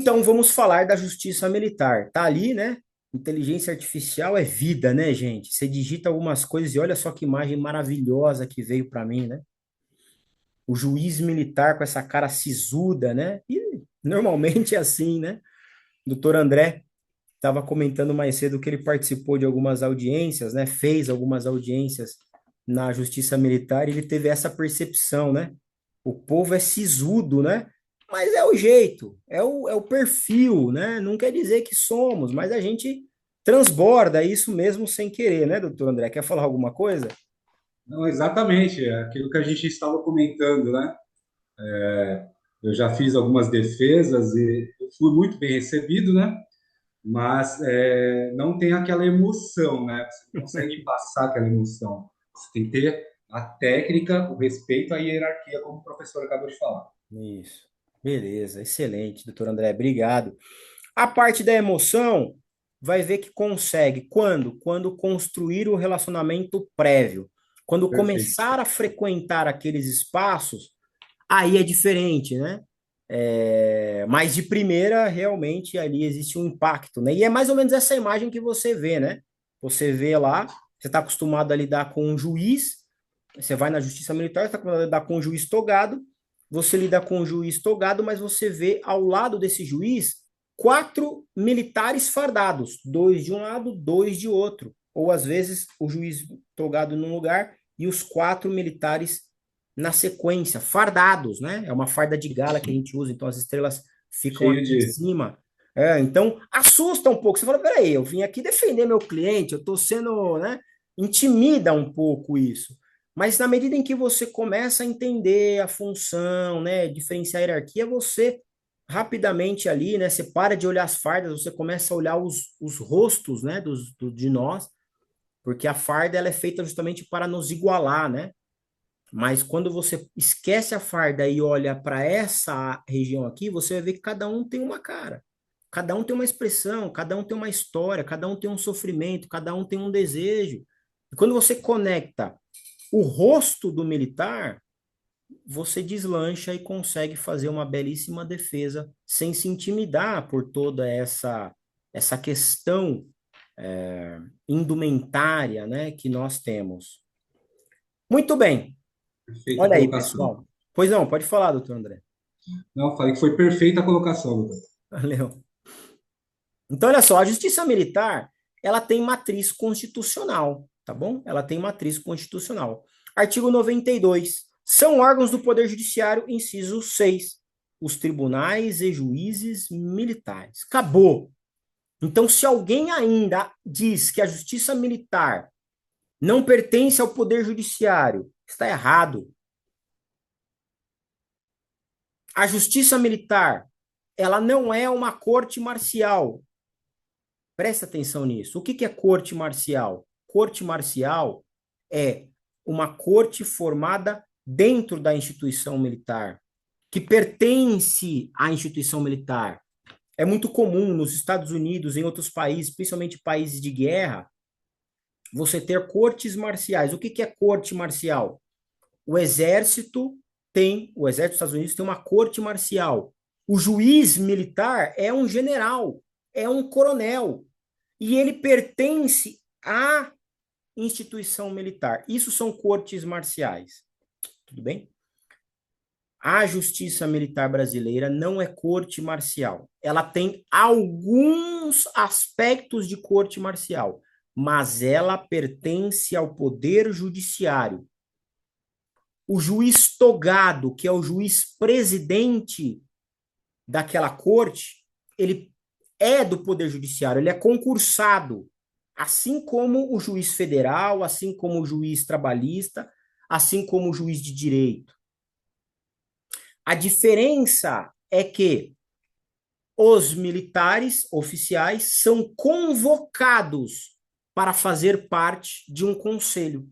Então, vamos falar da justiça militar. Tá ali, né? Inteligência artificial é vida, né, gente? Você digita algumas coisas e olha só que imagem maravilhosa que veio para mim, né? O juiz militar com essa cara sisuda, né? E normalmente é assim, né? Doutor André estava comentando mais cedo que ele participou de algumas audiências, né? Fez algumas audiências na justiça militar e ele teve essa percepção, né? O povo é sisudo, né? Mas é o jeito, é o perfil, né? Não quer dizer que somos, mas a gente transborda isso mesmo sem querer, né, doutor André? Quer falar alguma coisa? Não, exatamente, é aquilo que a gente estava comentando, né? Eu já fiz algumas defesas e eu fui muito bem recebido, né? Mas não tem aquela emoção, né? Você não consegue passar aquela emoção. Você tem que ter a técnica, o respeito à hierarquia, como o professor acabou de falar. Isso. Beleza, excelente, doutor André, obrigado. A parte da emoção vai ver que consegue. Quando? Quando construir o relacionamento prévio. Quando Perfeito. começar a frequentar aqueles espaços, aí é diferente, né? Mas de primeira, realmente, ali existe um impacto, né? E é mais ou menos essa imagem que você vê, né? Você vê lá, você está acostumado a lidar com um juiz, você vai na justiça militar, você está acostumado a lidar com um juiz togado, você lida com um juiz togado, mas você vê ao lado desse juiz quatro militares fardados, dois de um lado, dois de outro. Ou às vezes o juiz togado num lugar e os quatro militares na sequência, fardados, né? É uma farda de gala que a gente usa, então as estrelas ficam Cheio aqui em de. cima. Então assusta um pouco. Você fala, peraí, eu vim aqui defender meu cliente, eu estou sendo, né? Intimida um pouco isso. Mas na medida em que você começa a entender a função, né, diferenciar a hierarquia, você rapidamente ali, né, você para de olhar as fardas, você começa a olhar os rostos, né, de nós, porque a farda ela é feita justamente para nos igualar, né? Mas quando você esquece a farda e olha para essa região aqui, você vai ver que cada um tem uma cara, cada um tem uma expressão, cada um tem uma história, cada um tem um sofrimento, cada um tem um desejo. E quando você conecta o rosto do militar, você deslancha e consegue fazer uma belíssima defesa sem se intimidar por toda essa questão indumentária, né, que nós temos. Muito bem. Perfeita Olha aí, colocação. pessoal. Pois não, pode falar, doutor André. Não, falei que foi perfeita a colocação, doutor. Valeu. Então, olha só, a justiça militar, ela tem matriz constitucional, tá bom? Ela tem matriz constitucional. Artigo 92. São órgãos do Poder Judiciário, inciso 6. Os tribunais e juízes militares. Acabou. Então, se alguém ainda diz que a justiça militar não pertence ao Poder Judiciário, está errado. A justiça militar, ela não é uma corte marcial. Presta atenção nisso. O que que é corte marcial? Corte marcial é uma corte formada dentro da instituição militar, que pertence à instituição militar. É muito comum nos Estados Unidos, em outros países, principalmente países de guerra, você ter cortes marciais. O que que é corte marcial? O exército dos Estados Unidos tem uma corte marcial. O juiz militar é um general, é um coronel, e ele pertence à instituição militar. Isso são cortes marciais. Tudo bem? A justiça militar brasileira não é corte marcial. Ela tem alguns aspectos de corte marcial, mas ela pertence ao poder judiciário. O juiz togado, que é o juiz presidente daquela corte, ele é do Poder Judiciário, ele é concursado, assim como o juiz federal, assim como o juiz trabalhista, assim como o juiz de direito. A diferença é que os militares oficiais são convocados para fazer parte de um conselho.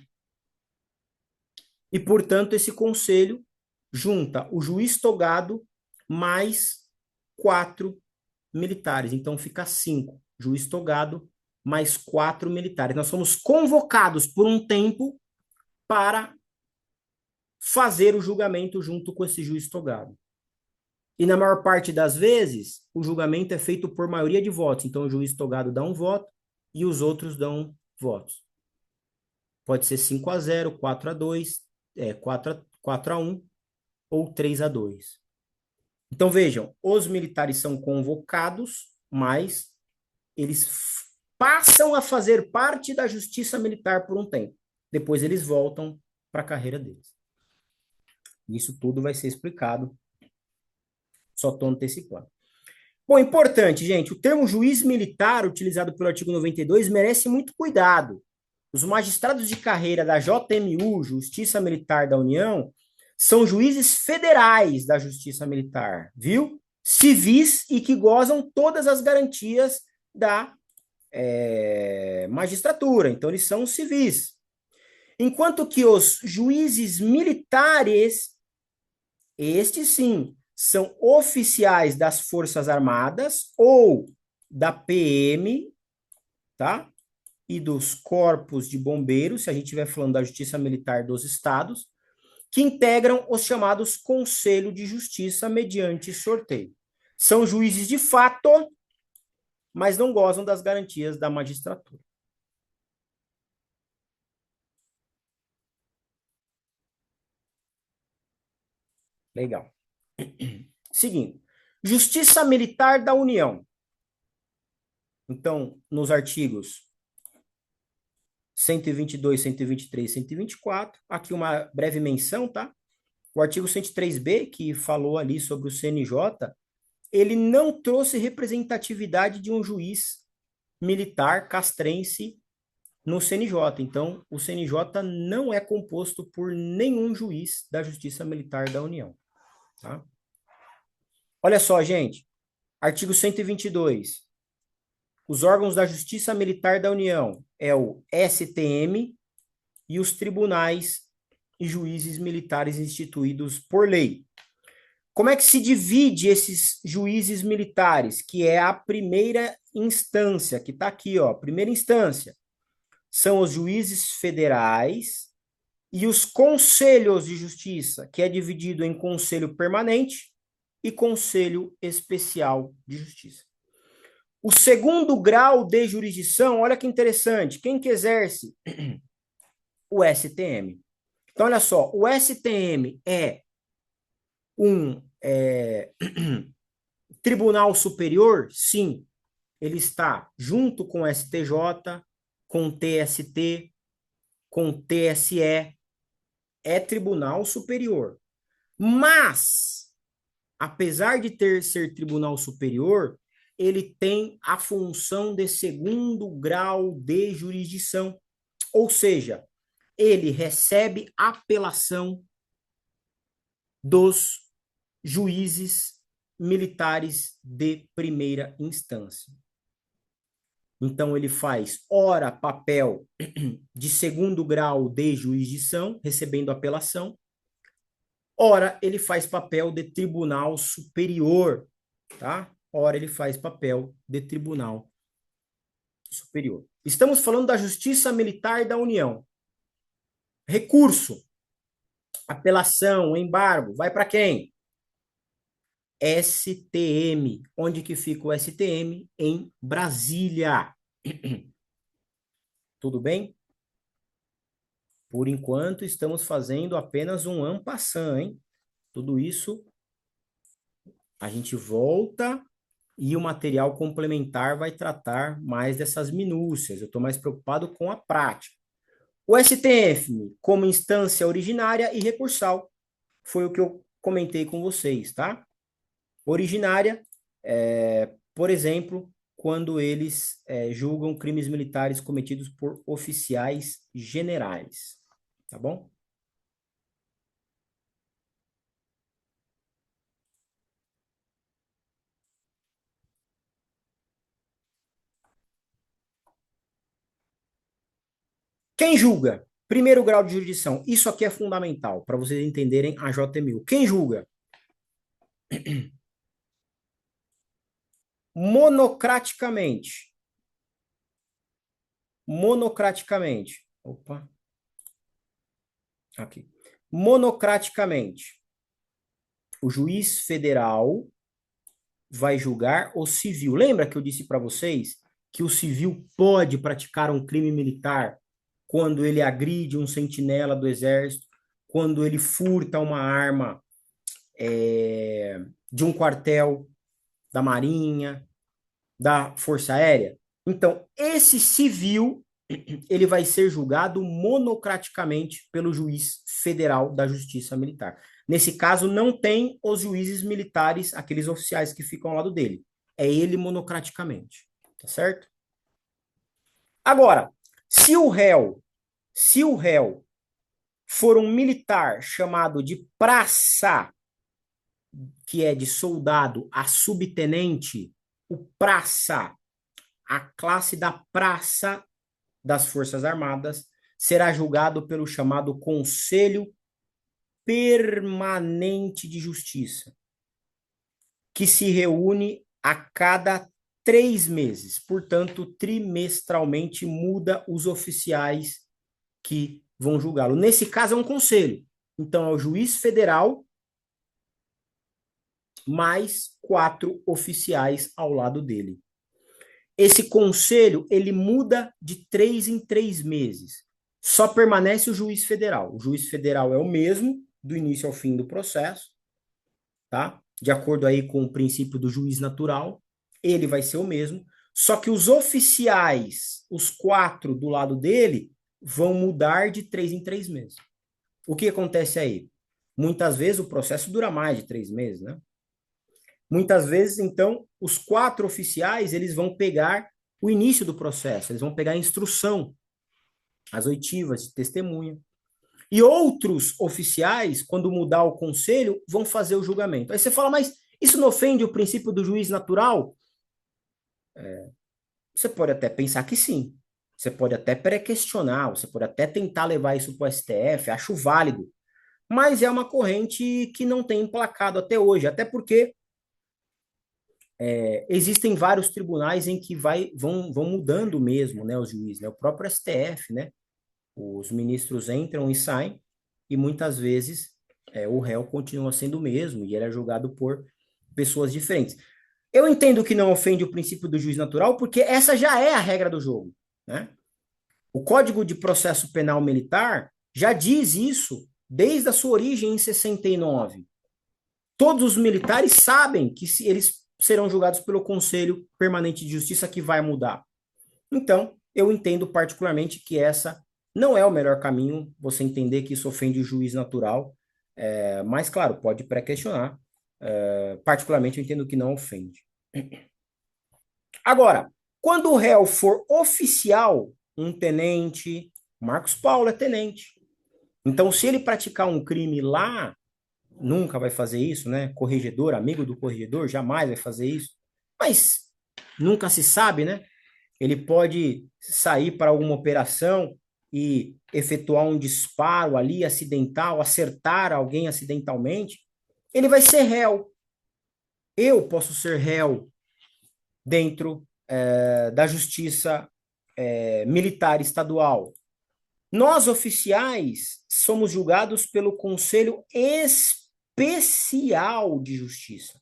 E, portanto, esse conselho junta o juiz togado mais quatro militares. Então, fica cinco. Juiz togado mais quatro militares. Nós somos convocados por um tempo para fazer o julgamento junto com esse juiz togado. E na maior parte das vezes, o julgamento é feito por maioria de votos. Então, o juiz togado dá um voto e os outros dão votos. Pode ser 5-0, 4-2, 4-1 ou 3-2. Então, vejam, os militares são convocados, mas eles passam a fazer parte da justiça militar por um tempo. Depois eles voltam para a carreira deles. Isso tudo vai ser explicado, só estou antecipando. Bom, importante, gente, o termo juiz militar, utilizado pelo artigo 92, merece muito cuidado. Os magistrados de carreira da JMU, Justiça Militar da União, são juízes federais da Justiça Militar, viu? Civis e que gozam todas as garantias da magistratura. Então, eles são civis. Enquanto que os juízes militares, estes sim, são oficiais das Forças Armadas ou da PM, tá? E dos corpos de bombeiros, se a gente estiver falando da Justiça Militar dos Estados, que integram os chamados Conselho de Justiça mediante sorteio. São juízes de fato, mas não gozam das garantias da magistratura. Legal. Seguindo. Justiça Militar da União. Então, nos artigos 122, 123, 124, aqui uma breve menção, tá? O artigo 103b, que falou ali sobre o CNJ, ele não trouxe representatividade de um juiz militar castrense no CNJ. Então, o CNJ não é composto por nenhum juiz da Justiça Militar da União. Tá? Olha só, gente. Artigo 122. Os órgãos da Justiça Militar da União é o STM e os tribunais e juízes militares instituídos por lei. Como é que se divide esses juízes militares, que é a primeira instância, que está aqui, ó, primeira instância? São os juízes federais e os conselhos de justiça, que é dividido em conselho permanente e conselho especial de justiça. O segundo grau de jurisdição, olha que interessante, quem que exerce? O STM. Então, olha só, o STM é um tribunal superior? Sim. Ele está junto com o STJ, com o TST, com o TSE, é tribunal superior. Mas, apesar de ser tribunal superior, ele tem a função de segundo grau de jurisdição. Ou seja, ele recebe apelação dos juízes militares de primeira instância. Então, ele faz, ora, papel de segundo grau de jurisdição, recebendo apelação, ora, ele faz papel de tribunal superior, tá? Ora, ele faz papel de tribunal superior. Estamos falando da Justiça Militar da União. Recurso, apelação, embargo, vai para quem? STM. Onde que fica o STM? Em Brasília. Tudo bem? Por enquanto, estamos fazendo apenas um en passant, hein? Tudo isso, a gente volta e o material complementar vai tratar mais dessas minúcias. Eu estou mais preocupado com a prática. O STF, como instância originária e recursal, foi o que eu comentei com vocês, tá? Originária, por exemplo, quando eles julgam crimes militares cometidos por oficiais generais, tá bom? Quem julga? Primeiro grau de jurisdição. Isso aqui é fundamental para vocês entenderem a JMU. Quem julga? Monocraticamente. Monocraticamente. Opa. Aqui. Monocraticamente. O juiz federal vai julgar o civil. Lembra que eu disse para vocês que o civil pode praticar um crime militar quando ele agride um sentinela do exército, quando ele furta uma arma de um quartel da Marinha, da Força Aérea? Então, esse civil, ele vai ser julgado monocraticamente pelo juiz federal da Justiça Militar. Nesse caso, não tem os juízes militares, aqueles oficiais que ficam ao lado dele. É ele monocraticamente, tá certo? Agora, se o réu for um militar chamado de praça, que é de soldado a subtenente, o praça, a classe da praça das Forças Armadas, será julgado pelo chamado Conselho Permanente de Justiça, que se reúne a cada 3 meses. Portanto, trimestralmente muda os oficiais que vão julgá-lo. Nesse caso, é um conselho. Então, é o juiz federal mais 4 oficiais ao lado dele. Esse conselho, ele muda de 3 em 3 meses. Só permanece o juiz federal. O juiz federal é o mesmo, do início ao fim do processo, tá? De acordo aí com o princípio do juiz natural, ele vai ser o mesmo. Só que os oficiais, os 4 do lado dele, vão mudar de 3 em 3 meses. O que acontece aí? Muitas vezes o processo dura mais de 3 meses, né? Muitas vezes, então, os 4 oficiais, eles vão pegar o início do processo, eles vão pegar a instrução, as oitivas de testemunha. E outros oficiais, quando mudar o conselho, vão fazer o julgamento. Aí você fala, mas isso não ofende o princípio do juiz natural? Você pode até pensar que sim. Você pode até pré-questionar, você pode até tentar levar isso para o STF, acho válido. Mas é uma corrente que não tem emplacado até hoje, até porque existem vários tribunais em que vão mudando mesmo, né, os juízes, né? O próprio STF, né? Os ministros entram e saem, e muitas vezes o réu continua sendo o mesmo, e ele é julgado por pessoas diferentes. Eu entendo que não ofende o princípio do juiz natural, porque essa já é a regra do jogo, né? O Código de Processo Penal Militar já diz isso desde a sua origem em 69. Todos os militares sabem que eles serão julgados pelo Conselho Permanente de Justiça, que vai mudar. Então, eu entendo particularmente que essa não é o melhor caminho, você entender que isso ofende o juiz natural, mas, claro, pode pré-questionar. Particularmente, eu entendo que não ofende. Agora, quando o réu for oficial, um tenente, Marcos Paulo é tenente. Então, se ele praticar um crime lá, nunca vai fazer isso, né? Corregedor, amigo do corregedor, jamais vai fazer isso. Mas nunca se sabe, né? Ele pode sair para alguma operação e efetuar um disparo ali acidental, acertar alguém acidentalmente. Ele vai ser réu. Eu posso ser réu dentro da justiça militar estadual. Nós, oficiais, somos julgados pelo Conselho Especial de Justiça.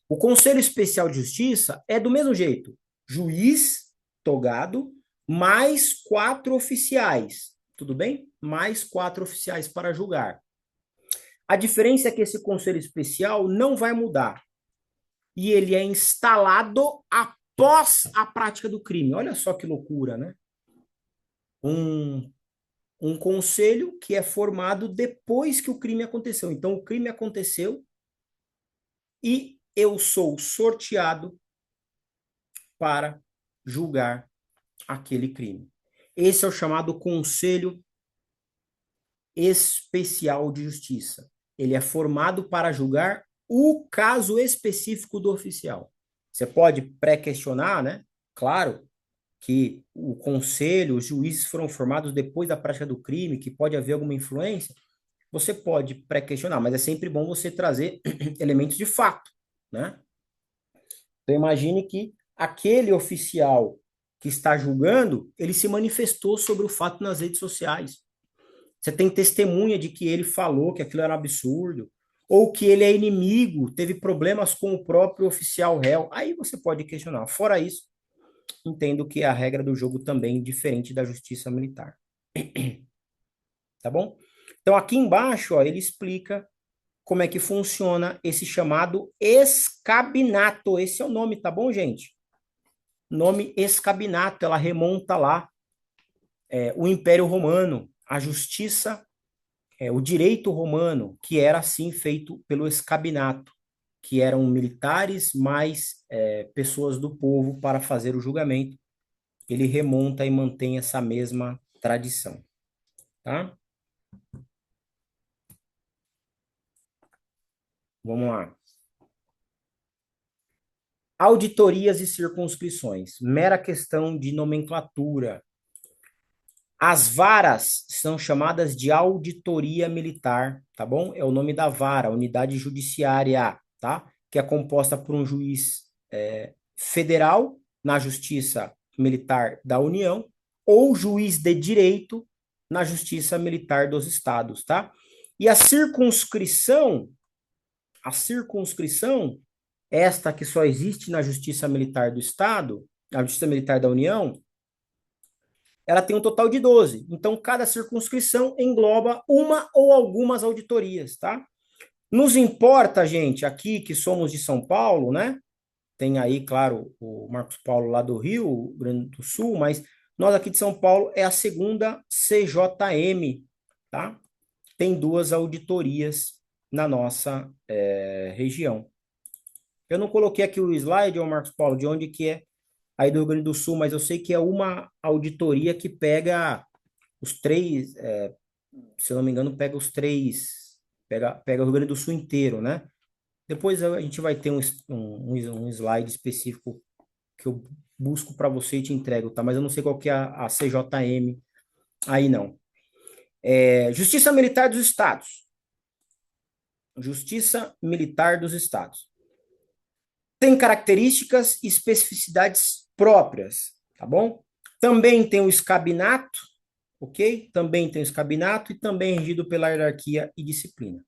O Conselho Especial de Justiça é do mesmo jeito. Juiz, togado, mais 4 oficiais. Tudo bem? Mais 4 oficiais para julgar. A diferença é que esse Conselho Especial não vai mudar. E ele é instalado após a prática do crime. Olha só que loucura, né? Um conselho que é formado depois que o crime aconteceu. Então, o crime aconteceu e eu sou sorteado para julgar aquele crime. Esse é o chamado Conselho Especial de Justiça. Ele é formado para julgar o caso específico do oficial. Você pode pré-questionar, né? Claro que o conselho, os juízes foram formados depois da prática do crime, que pode haver alguma influência. Você pode pré-questionar, mas é sempre bom você trazer elementos de fato, né? Então, imagine que aquele oficial que está julgando, ele se manifestou sobre o fato nas redes sociais. Você tem testemunha de que ele falou que aquilo era um absurdo, ou que ele é inimigo, teve problemas com o próprio oficial réu. Aí você pode questionar. Fora isso, entendo que a regra do jogo também é diferente da justiça militar. Tá bom? Então, aqui embaixo, ó, ele explica como é que funciona esse chamado escabinato. Esse é o nome, tá bom, gente? Nome escabinato, ela remonta lá o Império Romano, a justiça, o direito romano, que era assim feito pelo escabinato, que eram militares mais pessoas do povo para fazer o julgamento. Ele remonta e mantém essa mesma tradição, tá? Vamos lá. Auditorias e circunscrições, mera questão de nomenclatura. As varas são chamadas de auditoria militar, tá bom? É o nome da vara, unidade judiciária, tá? Que é composta por um juiz federal na Justiça Militar da União ou juiz de direito na Justiça Militar dos Estados, tá? E a circunscrição, esta que só existe na Justiça Militar do Estado, na Justiça Militar da União, ela tem um total de 12. Então, cada circunscrição engloba uma ou algumas auditorias, tá? Nos importa, gente, aqui que somos de São Paulo, né? Tem aí, claro, o Marcos Paulo lá do Rio Grande do Sul, mas nós aqui de São Paulo é a segunda CJM, tá? Tem duas auditorias na nossa região. Eu não coloquei aqui o slide, ô Marcos Paulo, de onde que é aí do Rio Grande do Sul, mas eu sei que é uma auditoria que pega os três, se eu não me engano, pega os três, pega o Rio Grande do Sul inteiro, né? Depois a gente vai ter um slide específico que eu busco para você e te entrego, tá? Mas eu não sei qual que é a CJM aí, não. Justiça Militar dos Estados. Justiça Militar dos Estados. Tem características e especificidades próprias, tá bom? Também tem o escabinato, ok? Também tem o escabinato e também é regido pela hierarquia e disciplina.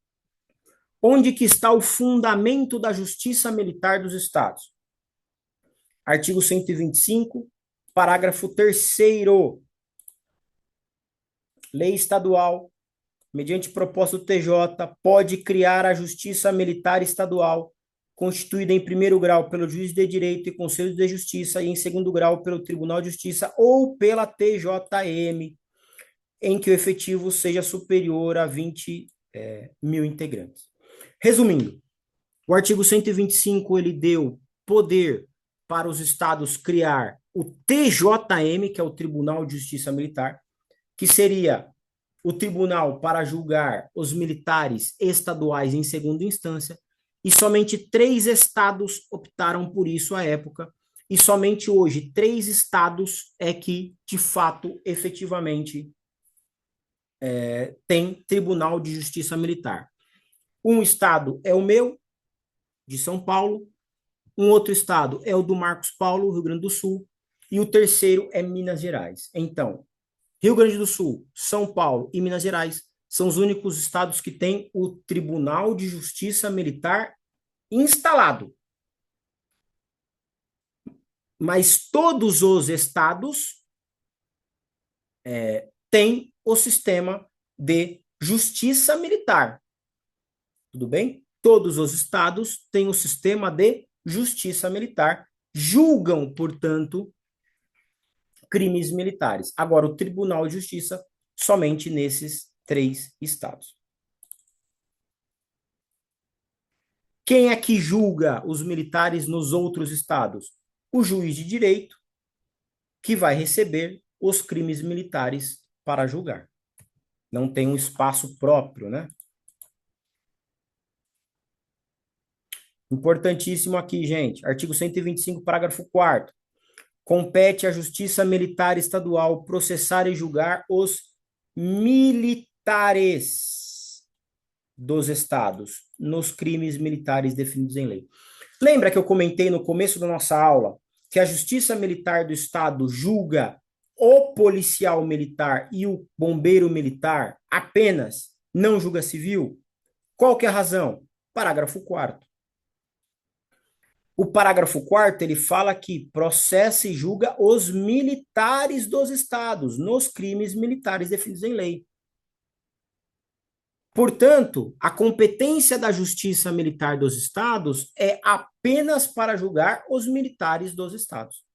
Onde que está o fundamento da Justiça Militar dos Estados? Artigo 125, parágrafo 3º. Lei estadual, mediante proposta do TJ, pode criar a Justiça Militar Estadual, constituída em primeiro grau pelo Juiz de Direito e Conselho de Justiça e em segundo grau pelo Tribunal de Justiça ou pela TJM, em que o efetivo seja superior a 20 mil integrantes. Resumindo, o artigo 125 ele deu poder para os estados criar o TJM, que é o Tribunal de Justiça Militar, que seria o tribunal para julgar os militares estaduais em segunda instância, e somente 3 estados optaram por isso à época, e somente hoje 3 estados é que, de fato, efetivamente, tem Tribunal de Justiça Militar. Um estado é o meu, de São Paulo, um outro estado é o do Marcos Paulo, Rio Grande do Sul, e o terceiro é Minas Gerais. Então, Rio Grande do Sul, São Paulo e Minas Gerais são os únicos estados que têm o Tribunal de Justiça Militar instalado. Mas todos os estados têm o sistema de justiça militar. Tudo bem? Todos os estados têm o sistema de justiça militar, julgam, portanto, crimes militares. Agora, o Tribunal de Justiça somente nesses 3 estados. Quem é que julga os militares nos outros estados? O juiz de direito, que vai receber os crimes militares para julgar. Não tem um espaço próprio, né? Importantíssimo aqui, gente. Artigo 125, parágrafo 4º. Compete à Justiça Militar Estadual processar e julgar os militares dos estados nos crimes militares definidos em lei. Lembra que eu comentei no começo da nossa aula que a Justiça Militar do Estado julga o policial militar e o bombeiro militar apenas, não julga civil? Qual que é a razão? Parágrafo 4º. O parágrafo 4º, ele fala que processa e julga os militares dos estados nos crimes militares definidos em lei. Portanto, a competência da Justiça Militar dos estados é apenas para julgar os militares dos estados.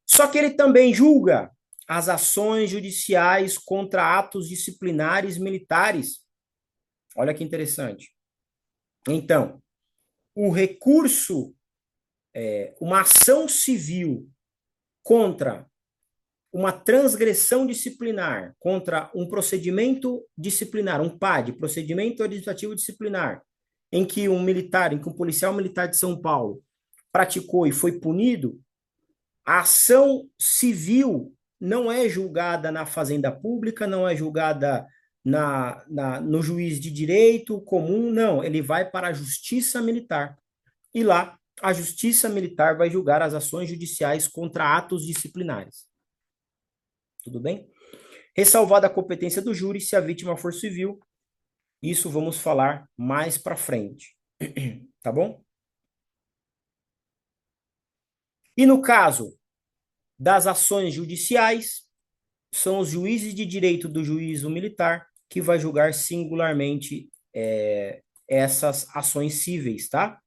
Só que ele também julga as ações judiciais contra atos disciplinares militares. Olha que interessante. Então, o recurso, uma ação civil contra uma transgressão disciplinar, contra um procedimento disciplinar, um PAD, procedimento administrativo disciplinar, em que um militar, em que um policial militar de São Paulo praticou e foi punido, a ação civil não é julgada na fazenda pública, não é julgada no juiz de direito comum, não. Ele vai para a justiça militar. E lá, a justiça militar vai julgar as ações judiciais contra atos disciplinares. Tudo bem? Ressalvada a competência do júri, se a vítima for civil, isso vamos falar mais para frente. Tá bom? E no caso das ações judiciais, são os juízes de direito do juízo militar que vai julgar singularmente essas ações cíveis, tá?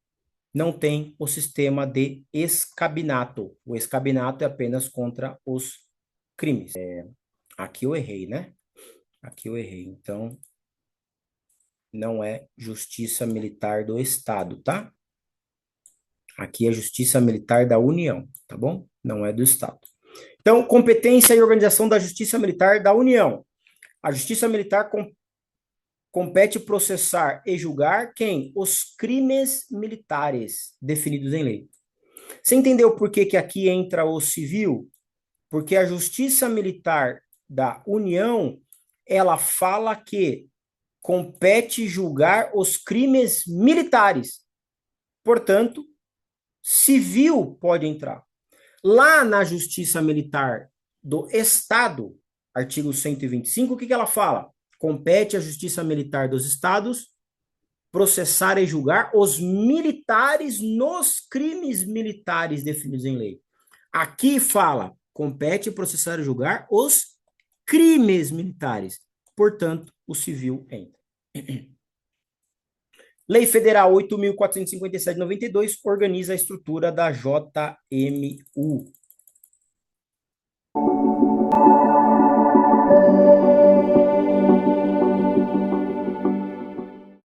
Não tem o sistema de escabinato. O escabinato é apenas contra os crimes. Aqui eu errei, né? Aqui eu errei. Então, não é Justiça Militar do Estado, tá? Aqui é Justiça Militar da União, tá bom? Não é do Estado. Então, competência e organização da Justiça Militar da União. A Justiça Militar compete processar e julgar quem? Os crimes militares definidos em lei. Você entendeu por que que aqui entra o civil? Porque a Justiça Militar da União, ela fala que compete julgar os crimes militares. Portanto, civil pode entrar. Lá na Justiça Militar do Estado, artigo 125, o que que ela fala? Compete à Justiça Militar dos Estados processar e julgar os militares nos crimes militares definidos em lei. Aqui fala, compete processar e julgar os crimes militares. Portanto, o civil entra. Lei Federal 8.457 de 92 organiza a estrutura da JMU.